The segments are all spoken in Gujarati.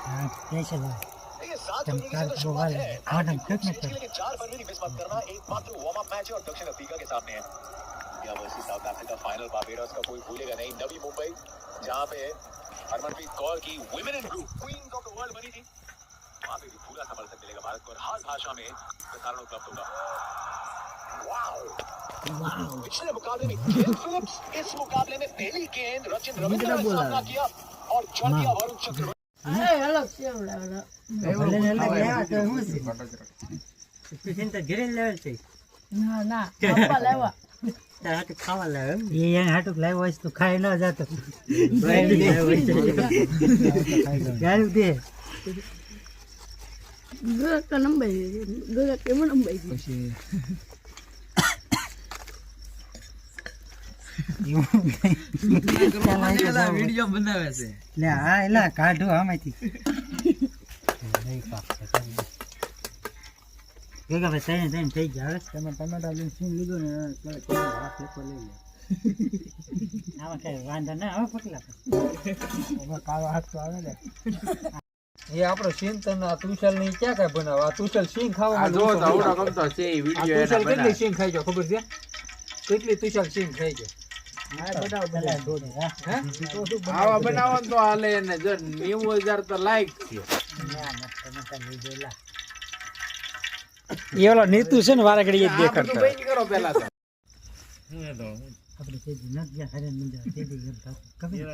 हाँ कैसे लो ये 7 तुम फरवरी कार से तो को शुरुआत वाले है आदम तक में सीरीज के लिए 4 फरवरी मिस मत करना एकमात्र वार्म अप मैच है और दक्षिण अफ्रीका के सामने है India versus south Africa final Barbados का कोई भूलेगा नहीं नवी मुंबई जहां पे हरमनप्रीत कौर की women in blue queens of the world बनी थी वहां पे भी पूरा समर्थन मिलेगा भारत को और हर भाषा में प्रसारण उपलब्ध होगा पिछले मुकाबले में केन फिलिप्स इस मुकाबले में पहली गेंद रचिन रविंद्र ने सामना किया और चढ़ दिया वरुण चक्रवर्ती भले ने ले आया तो હું છે ટિફિન તો ઘરે લેવલ છે ના ના પપ્પા લાવ્યા તાર હાટુ ખાવા લાવે એ એને હાટુ લાવ્યો હોય તો ખાઈ ન જાતો ગાયું દે ગગા નંબાઈ ગગા કેમ નંબાઈ પછી વિડિયો બનાવે છે લે આ એલા કાઢો આમાંથી ગગા ભાઈ તને થઈ ગયા તમે ટમેટા લઈને સીન લીધો ને હાથ લેકો લઈ લે આમાં કઈ વાંધો ના આવે પકલા કાળો હાથ તો આવે ને એ આપણો સિંતન આ તુષલ ની ક્યાં કઈ બનાવ આ તુષલ સિંગ ખાવા આ જો આવડા ગમતો છે એ વિડિયો એના તુષલ કેટલી બનાવે સિંગ ખાઈ ગયો ખબર છે કેટલી તુષલ સિંગ ખાઈ ગયો આવા બનાવો ને તો હાલે એને જો 90,000 તો લાઈક છે એ ઓલો નીતુ છે ને વારે ઘડી આ બધું બંધ કરો પહેલા તો આપણે તે ન ગયા હરે મંજા તે દી કરતા કભી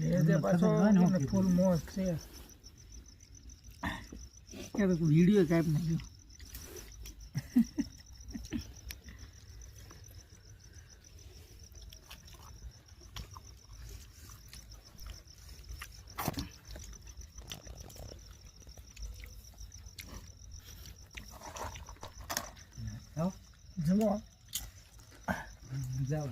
એ જે પાછો ફૂલ મોજ છે કે વિડિયો કાપ નાખ્યો જમો જાવ